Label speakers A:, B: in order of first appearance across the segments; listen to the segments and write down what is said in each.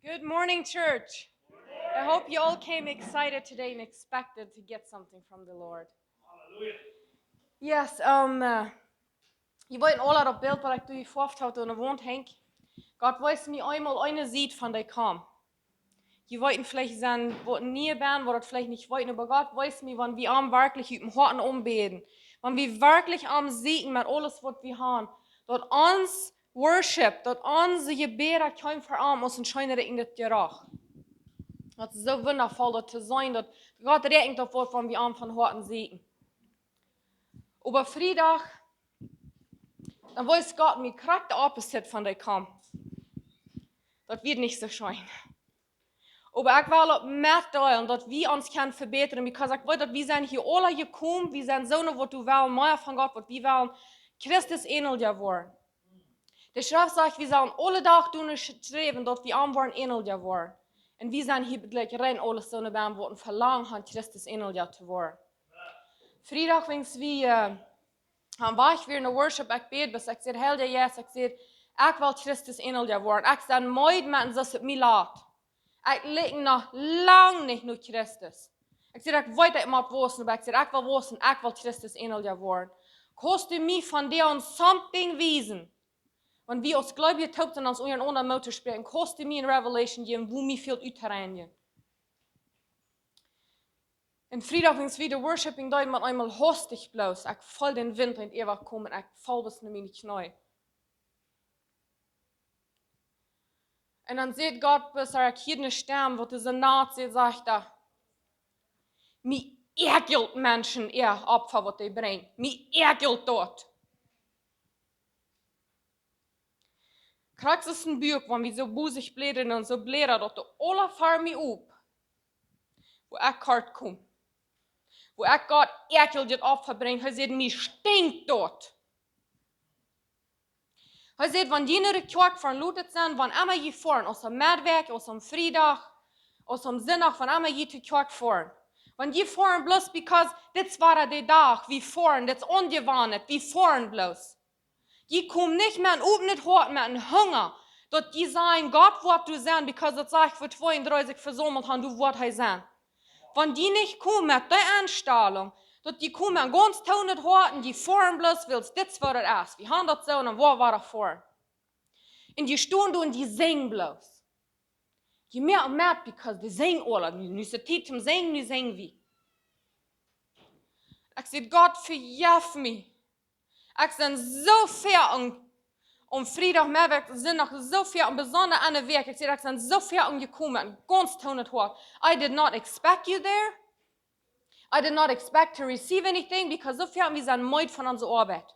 A: Good morning, church. I hope you all came excited today and expected to get something from the Lord. Yes, je wollt alle dat beeld wat ik door je voorhoud en woont Henk. Gott weiß mir einmal eine sieht von der kam. Je wollten vielleicht sein, wo nie werden, wo das vielleicht nicht wollten, aber Gott weiß mir, wann wir am wirklich üben, Horten umbeten. Wann wir wirklich am siegen mit alles, was wir haben. Dort uns Worship, dort unsere Gebete kein verarmen muss und scheinen in das Gerach. Das ist so wundervoll, dort zu sein, dass Gott regnet davor, wenn wir am von Horten siegen. Aber Freitag, dann weiß Gott mir, kriegt der Opposite von der kam. Das wird nicht so schön. Aber ich will auch mitteilen, dass wir uns können verbessern, because ich weiß, dass wir sind hier alle gekommen, wir sind so, was du willst, mehr von Gott, was wir wollen, Christus ähnelt werden. Die Schrift sagt, wir sollen alle Tag tun streben, dass wir am waren ähnelt werden. Und wir sind hier gleich rein alles so eine Band, wo verlangen haben, Christus ähnelt zu werden. Freitag, wenn wir war ich wieder in der Worship, ich bete, bis ich sage, Herr, yes, ich sage, ich will Christus ähnelt werden. Ich sage, meid mit uns, dass es mir leid. Ich lege noch lang nicht nur Christus. Ich sage, ich weiß immer wissen, aber ich sage, ich will wissen, ich will Christus ähnelt werden. Kostet mir von dir uns something wiesen. Wenn wir als Gläubige taub sind, uns unseren anderen Motor sprechen, kostet mir in Revelation geben, wo mir viel Uterrenien. In Freitag, wenn es wieder Worshiping da mit einmal hostig bloß, ich voll den Wind und ewig kommen, ich fall bis in meine Knie. Und dann sieht Gott, bis hier eine Stern, wo diese Naht sieht, sagt er, mir ekelt Menschen ihr Opfer, was die bringen. Mir ekelt dort. Krijg is een buik, want we zo boezig blederen en zo bleren, dat de alle voor mij op. Wo ik kort kom. Wo ik God ekelt dit Opfer brengt, hij zegt, mir stinkt dort. Hij zegt, wanneer je naar de kerk verlotet zijn, wanneer je voren, als een Mittwoch, als een vrijdag, als een zondag, wanneer je de kerk voren. Want je voren bloos, because dit waren de dag, wie voren, dit is ongewoon, wie voren bloos. Je komt niet meer op het hart met een hunger, dat je zijn, Gott wordt du zijn, because dat zeg ik voor 32 verzameld haben, du wordt hij zijn. Wenn die nicht kommen mit der Einstellung, dass die kommen ganz tausend Horten, die fahren bloß willst, das war das erst. Wir haben das so und wo war das vor? Und die stehen da und die singen bloß. Je mehr und mehr, because die singen alle. Nu ist es Zeit zum Singen, nu singen wir. Ich sage, Gott, vergib mich. Ich bin so viel um Freitag, Mittwoch, sind noch so viel und besonders an der Weg. Ich sage, ich bin so viel gekommen, ganz tausend Horten. I did not expect you there. I did not expect to receive anything, because so viel wir sind müde von unserer Arbeit.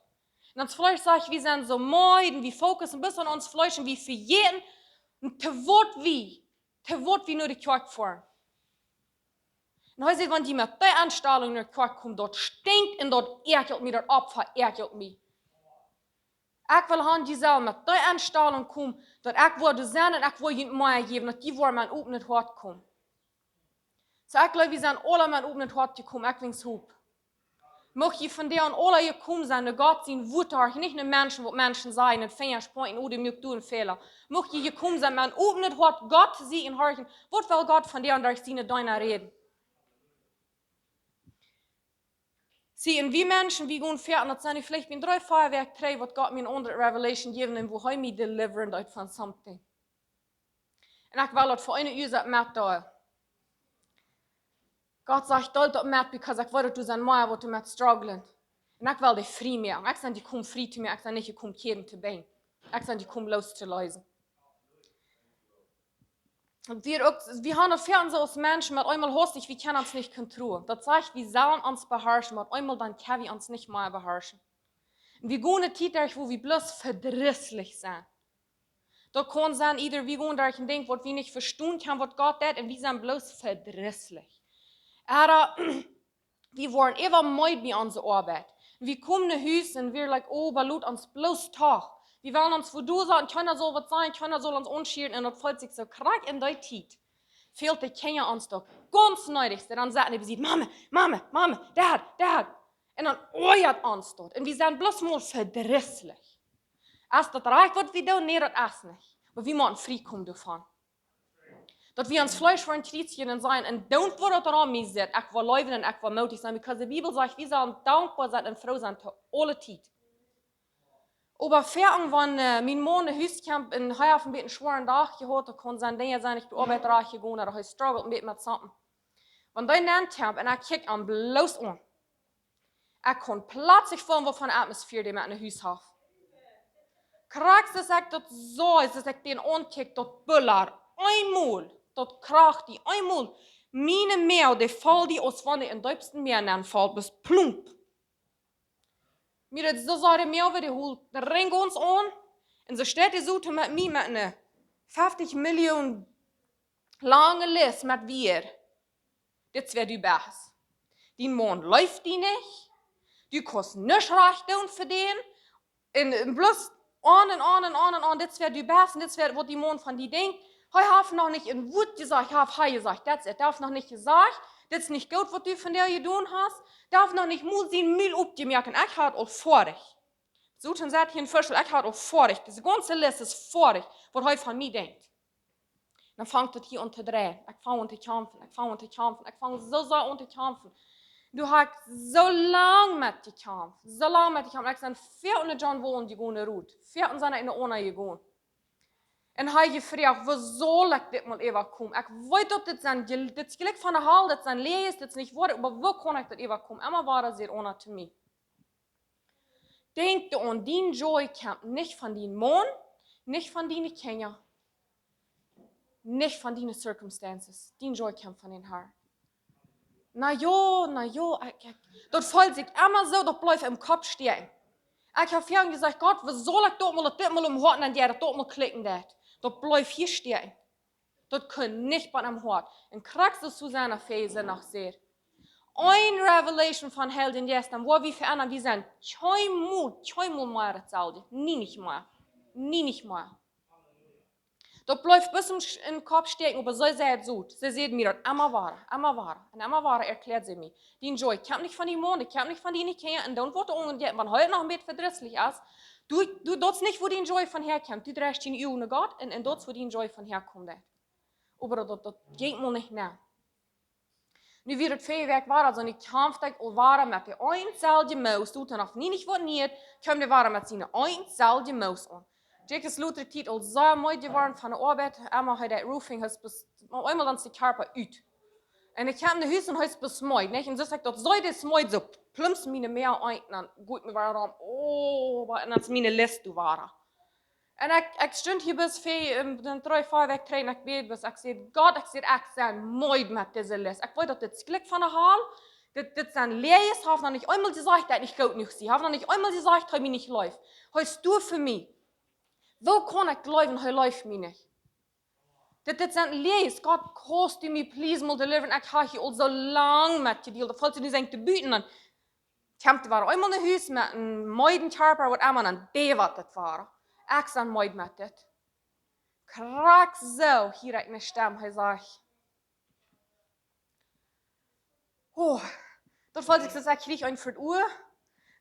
A: Und ans Fleisch sage ich, wir sind so müde und wir fokussen bis an uns Fleisch und wir für jeden, und te wird wie nur die Kirche fahren. Und heute, wenn die mit der Anstellung in der Kirche kommen, dort stinkt und dort ekelt mich, dort Opfer ekelt mich. Ich will haben, die sollen mit der Anstellung kommen, dort ich würde sein und ich will ihnen mehr geben, dass die wollen mein offenes Hart kommen. So ich glaube, wir sind alle mit offenes Hart gekommen, ich wings hoop. Möcht je von der und alle gekommen sein, der Gott sein Wutter, nicht nur Menschen, wo Menschen sein, und Fingerspointen oder mir tun Fehler. Möcht je gekommen sein, mit offenes Hart, Gott sie in Horchen, was will Gott von der und durch seine Deiner reden? Sie, und wie Menschen, wie gehen fertig, das sind vielleicht mit 3 Feuerwerk, 3, was Gott mir in andere Revelation geben, und wo er mich deliveren out von something. Und ich will das für eine Uhr mit da. Gott sagt, dort mit, because ich will, dass du sein Meier, wo du mit strugglen. Und ich will dich frei machen. Ich sage, die kommen frei zu mir, ich sage nicht, die kommen kehren zu bringen. Ich sage, die kommen loszulösen. Und wir haben das Fernsehen so als Menschen, mit einmal hostig, wir können uns nicht kontrollieren. Das sagt, wir sollen uns beherrschen, mit einmal dann können wir uns nicht mehr beherrschen. Und wir gehen nicht durch, wo wir bloß verdrisslich sind. Da kann sein, wir gehen durch ein Ding, was wir nicht verstehen können, was Gott tut, und wir sind bloß verdrisslich. Aber wir wollen immer müde bei unserer Arbeit. Wir kommen nach Hause und wir like, oh, belut uns bloß Tag. Wir wollen uns, wo du sagst, keiner soll was sein, keiner soll uns unschieren, und das fühlt sich so krank in der Zeit. Fehlt die Kinder uns doch ganz neidig. Dann sagen die, Mama, Dad. Und dann euert uns dort. Und wir sind bloß mal verdrisslich. Als das reicht, was wir tun, nee, das ist nicht. Aber wir müssen frei kommen davon. Dat wir ons Fleisch voor een trietje zijn en don't worden er aan mij zit. Ik wil leven en ik wil moedig zijn. Because de Bibel zegt, wir sollen dankbar sein en froh sein te alle tijd. Aber Ferien, wenn mein Mann in Huiskamp in auf ein bisschen schweren Tag gehabt hat, kann sein Dinge sein, ich bin Arbeit rausgegangen oder ich struggelt ein bisschen mit Sachen. Wenn ich nennt habe und ich kicke an bloß an, ich kann plötzlich von wovon Atmosphäre, die mit einem Haus hat. Kracht es ich dort so, dass ich den ankicke, dort Buller, einmal, dort kracht die, einmal, meine Meer, die fall die aus, wenn ich in Deutschland Meer nennen, fällt bis plump. Mir het zo zei meer over de hoel, de ring ons aan. En ze steht zo met mij met een 50 miljoen lange lijst met weer. Dit wird du best. Die Mond läuft die nicht. Du kannst nichts recht doen für den. En bloß an und an und an und an. Dit wird du best. Und dit wird, wat die Mond von die denkt. Hij heeft nog nicht in Wut gesagt, hij gesagt, that's it. Darf noch nicht gesagt. Dit is niet goed wat du von der gedaan hast. Darf noch nicht mal sein Müll abgemerken. Ich hatte auch vorig. So schon sagt hier ein Verschel, ich hatte auch vorig. Diese ganze Liste ist vorig, was heute von mir denkt. Dann fängt das hier an zu drehen. Ich fange an zu kämpfen, ich fange an zu kämpfen, ich fange so sehr an zu kämpfen. Du hast so lange mit dir gekämpft, so lange mit dir gekämpft. Ich bin 14 Jahren wohnen die gute Route. 14 sind in der Ona gegangen. En hij gevraagd, waar zal ik dit mal even komen? Ik weet dat dit is gelijk van de haal, dit zijn lees, dit is niet waar, maar waar kan ik dit even komen? Emma war er zeer ona te mij. Denk aan die joy komt niet van die man, niet van die Kinder, niet van die circumstances. Die joy komt van den Herr. Na ja, dat voelt zich immer zo, dat blijft im Kopf stehen. Ik heb vorhin gesagt, Gott, waar zal ik dit mal umhorten en die dat mal klicken dat? Dat blijft hier stehen. Dat kan niet bij hem hoort. En krijgt ze zu seiner Fäse nach zeer. Ein Revelation von Helden gestern, wo wir verändern, wir sind zweimal mehr hetzelfde. Nie nicht mehr. Dat blijft bis in den Kopf stecken, aber so sei es so. Sie sehen mir das immer wahr. Und immer wahr erklärt sie mir. Die Joy kommt nicht von die Monde, kommt nicht von die Kinder. Und dann wird es wenn heute noch ein bisschen verdrisslich ist, du dort nicht, wo die Joy von herkommt. Du drehst ihn ohne Gott und dort, wo die Joy von herkommt. Aber das geht mir nicht nach. Nu wird das Feuerwerk war, also ich kämpfte und war mit der einzelnen Maus. Du dann noch nicht was nicht, kam der war mit seiner einzelnen Maus an. Jake ist Luther Titel so mooi geworden von der Arbeit. Einmal hat der Roofing bis einmal dann die Körper ut. Und ich kam in Haus und Haus bis mooi, nicht? Und so sagt dort so das mooi so plumps meine Meer ein, dann gut mir war dann und dann meine Liste war. Und ich stund hier bis den 3 Feuerwerk train ich bet bis ich seh Gott ich seh echt sein mooi mit dieser Liste. Ich wollte das Glück von der Hall. Das sind Lees, haben noch nicht einmal gesagt, dass ich gut nicht sie, haben noch nicht einmal gesagt, dass ich nicht läuft. Hast du für mich? Wo kann ich glauben, hij läuft mir nicht? Dat zijn lees. God, kost u me please mal deliveren. Ik heb hier al zo lang met je deel. Dat valt u nu zijn te buiten. Dan komt er wel eenmaal naar huis met een mooie karper, wat allemaal aan de wat het waren. Ik zijn mooi met dit. Krak zo, hier ik mijn stem. Hij zegt. Dat valt ik zo, ik kreeg een voor het oor.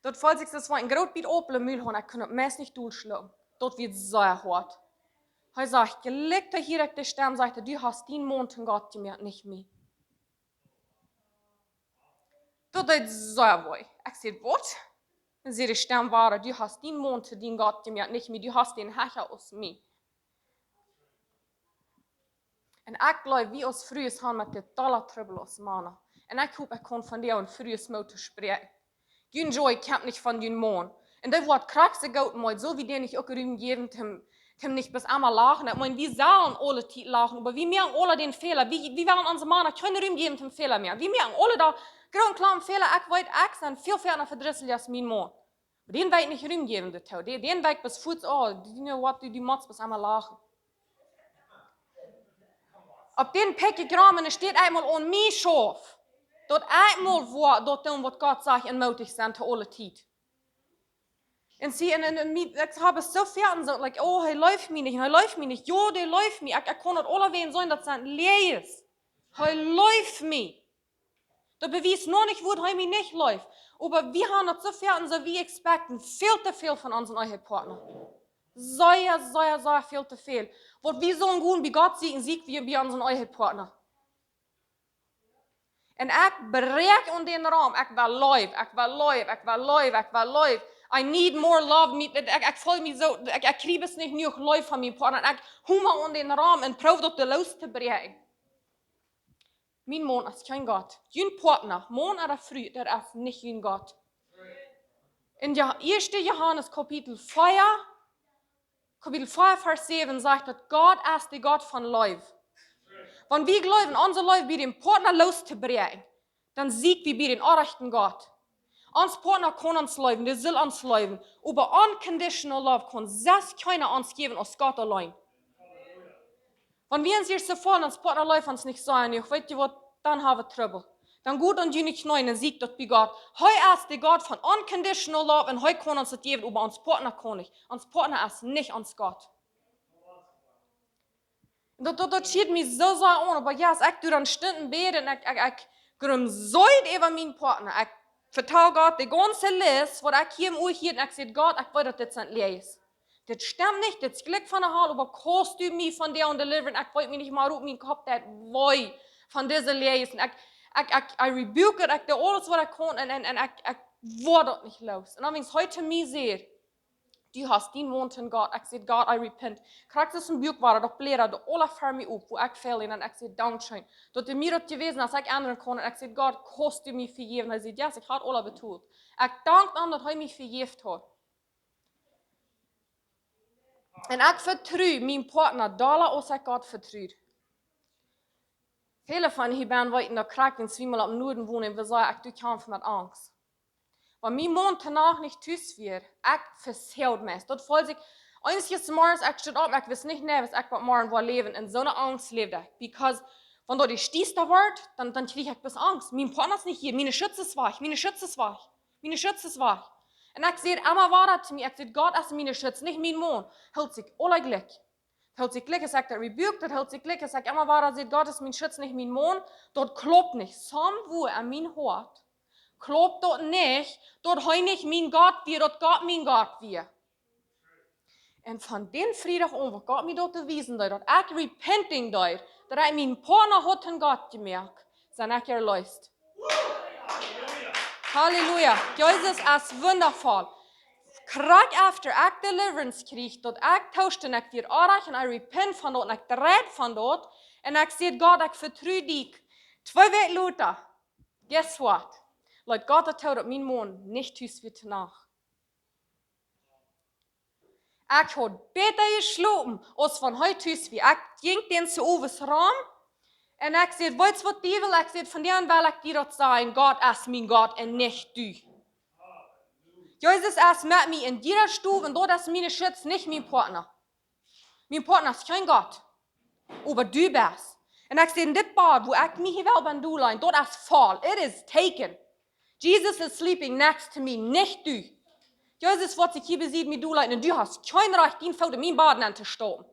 A: Dat valt ik zo, een groot biet opelen muil. Ik kan het meest niet doorschlagen. Dat wird sehr hart. Er sagt, gelegt hier auf der Stern, sagt du hast den Mond von Gott gemerkt, nicht mehr. Das ist sehr wohl. Ich sage, was? Und sie der Stern war, du hast den Mond von Gott gemerkt, nicht mehr. Du hast den Herrscher aus mir. Und ich glaube, wie aus frühes haben mit der Dollar-Trübel aus Mana. Und ich hoffe, ich kann von dir und frühes Motto sprechen. Die Joy kommt nicht von den Mond. Und das wird krasse Gott mal, so wie den ich auch gerühmen geben, dem nicht bis einmal lachen. Ich meine, wir sollen alle Titel lachen, aber wir merken alle den Fehler. Wir werden unsere Männer keine Rühmen geben, dem Fehler mehr. Wir merken alle da, gerade klar Fehler, ich weiß, ich bin viel ferner verdrisselig als mein Mann. Aber den will ich nicht Rühmen geben, den will ich bis Fuß, die Motz bis einmal lachen. Auf den Päckegramen steht einmal an mich scharf. Dort einmal, wo Gott sagt, in mutig sind, zu alle Titel. Und sie, ich habe es so fern, so, like, er läuft mir nicht. Ja, der läuft mir. Ich kann nicht alle wen sein, dass es leer ist. Er läuft mir. Das beweist nur nicht, wo er mir nicht läuft. Aber wir haben das so fern, so wie expecten, viel zu viel von unseren eigenen Partnern. Sehr veel te veel. Wat wie zo'n goed bij God ziek wie bij onze eigen partner. En ik bereik on den raam, ik wil live. I need more love. Ik voel me zo, ik krijg het niet genoeg live van mijn partner. Ik hoe maar on den raam en probeer dat de los te bereiken. Mijn man is geen God. Jun partner, man er fruit, dat is niet jun God. In 1. Johannes Kapitel 4, Vers 7 sagt, dass Gott ist der Gott von Life. Wenn wir glauben, unser Life bei dem Partner loszubringen, dann siegt wir bei den rechten Gott. Uns Partner kann uns leben, der soll uns leben. Aber unconditional love kann das keiner uns geben als Gott allein. Wenn wir uns hier so fallen, uns Partner läuft uns nicht sein, ich weiß was, dann haben wir Trouble. Dann gut und die nicht neuen, dann siegt das bei Gott. Heu ist der Gott von unconditional love und heu kann uns das geben, aber uns Partner kann nicht. Uns Partner ist nicht uns Gott. Dat schiet me zo aan, aber ja, ik doe dan stunden beden en ik grum zoiets over mijn partner. Ik vertel God de ganze les, wat ik hier moet hier en ik zeg God, ik weet dat dit zijn lees. Dit stemmt niet, dit is gelijk van de haal, aber kost u me van die deliveren, ik weet me niet maar op mijn kop dat woi van deze lees. Ik rebuke het, ik doe alles wat ik kan en ik word dat niet los. En dan wens heute mij zeer. Du hast den Mond in Gott. Ich sage, Gott, I repent. Krijg es een boek waar dat leren, de alle voor mij op, wo ik veel in, en ik zeg, dankzij. Dat de mir dat gewesen, als ik anderen kon, en ik zeg, God, kost u mij vergeven. Hij zegt, ja, ik had alle betoeld. Ik dank aan dat hij mij vergeeft had. En ik vertrouw mijn partner, dollar als ik God vertrouw. Viele van hier ben weten dat krijg in Zwiemel op Noorden wonen, en we zeggen, ik doe kampen met angst. Wenn mein Mann danach nicht tüß wird, ich verzählt mich. Das voll sich, eines Morgens, ich stehe auf, ich weiß nicht mehr, was ich morgen will leben. In so einer Angst lebe ich. Because, wenn da die stehst da wird, dann kriege ich bis Angst. Mein Partner ist nicht hier, meine Schütze ist wach. Und ich sehe immer weiter zu mir, ich sehe, Gott ist meine Schütze, nicht mein Mann. Hält sich alle Glück. Hält sich Glück, ich sage, der rebuke, das hält sich Glück, ich sage immer weiter, seht, Gott ist mein Schütze, nicht mein Mann. Dort kloppt nicht. Somwo an mein Hort. Klopt dat niet, dat hij niet mijn God weer, dat God mijn God weer. En van den vrijdag aan, wat God mij dat te wijzen dat ik repenting dat ik mijn partner had in God gemerkt, zijn ik erlöst. Halleluja. Jezus is wonderful. Krak after ik deliverance kreeg, dat ik tauschte en ik weer aardig en ik repent van dat en ik draait van dat. En ik zeg, God, ik vertrouw dich. 2 weken later, guess what? Laut Gott hat dat mijn man nicht thuis wird nach. Ik had beter geslopen als van heute thuis wie. Ik ging den zu over's raam en ik zei, weet je wat die wil? Ik zei, van die aan wil ik dir dat zeggen, Gott is mijn God en nicht du. Jezus is met mij in dieser Stube en dat is mijn Schutz, nicht mijn partner. Mijn partner is geen God, aber du bist. En ik zei, in dit bad, wo ik mij wel ben doelein, dat is vol, it is taken. Jesus is sleeping next to me, nicht du. Jesus wird sich hier besiegt mit du leiden und du hast kein Recht, den Foto mein Baden anzustoßen.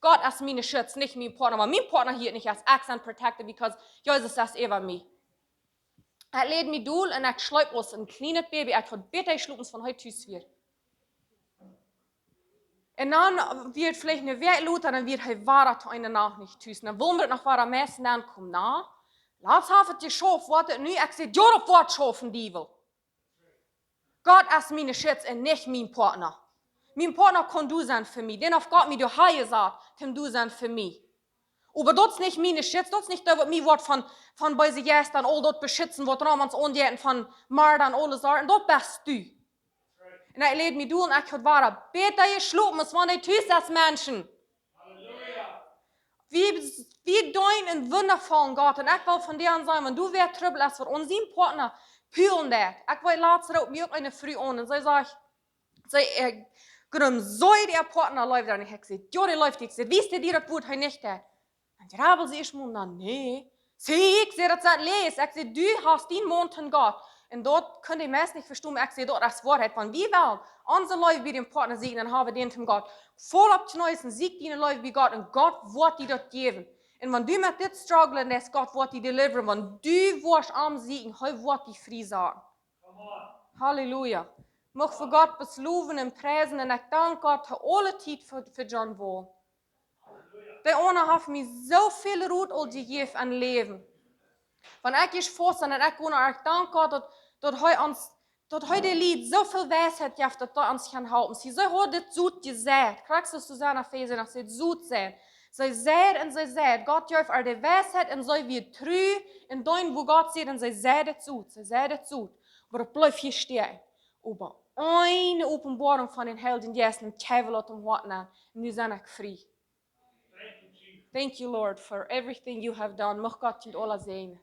A: Gott ist meine Schutz, nicht mein Partner, aber mein Partner hier nicht als accent protected, because Jesus ist über mich. Er lädt mich durch und ich schleip aus ein kleines Baby, ich kann bitte schlucken von heute aus wird. Und dann wird vielleicht eine Wertlute, dann wird er wahrer eine Nacht nicht tüßen. Dann wollen wir noch wahrer messen, dann kommt nach. Laat het je schof worden nu. Ik zeg, jij op wat schofen, dievel. Gott ist meine Schutz und nicht mein Partner. Mein Partner kann du sein für mich. Den auf Gott mir du Haie sagt, kann du sein für mich. Aber das ist nicht meine Schutz, das ist nicht das, was mir wird von bei sich jetzt dann all dort beschützen, was Ramans unjäten von Mörder und alles sagen. Das bist du. Und ich lädt mich durch und ich habe beter geschlafen, als wenn ich tüß als Menschen. Wir dein in wundervollen Gott. Und ich will von dir an sagen, wenn du wer Trübel hast, für unseren Partner, pülen das. Ich will laatst auch mir auch eine Früh an. Und sie sagt, soll der Partner läuft da nicht. Ich sage, ja, der läuft nicht. Wie ist der dir das Wort nicht hat? Und die Rabel sie ist mir, na, nee. Ich sehe, das ist les. Ich sage, du hast den Mond in Gott. Und dort könnt ihr meist nicht verstehen, ich sehe dort das Wort hat. Wenn wir wollen, unsere Leute wie den Partner siegen, dann haben wir den zum Gott. Voll ab zu neuesten siegt die Leute wie Gott und Gott wird dir das geben. Und wenn du mit dit strugglen, dass Gott wird dir deliveren, wenn du wirst am siegen, heute wird dich frei sagen. Halleluja. Mag voor God besloven en prijzen en ik dank God voor alle tijd voor John Wall. Die ene heeft mij zoveel roet al gegeven aan leven. Want ik is vast en ik dank God dat hij die lied zoveel wijsheid geeft dat hij ons kan helpen. Ze had dit zoet gezegd. Krijg ze Susanna Fezen, dat ze het zoet zijn. Zij zei en zij zei, God geeft haar de wijsheid en zij weer trouw. En dan wo God zegt en zij zei het zoet. Zij zei het zoet. Maar het blijft hier staan. Over een openbaring van den Heiligen Geest en twijfel om poatna. En nu ben ik vrij. Thank you, Lord, for everything you have done. Mag God u alle zegenen.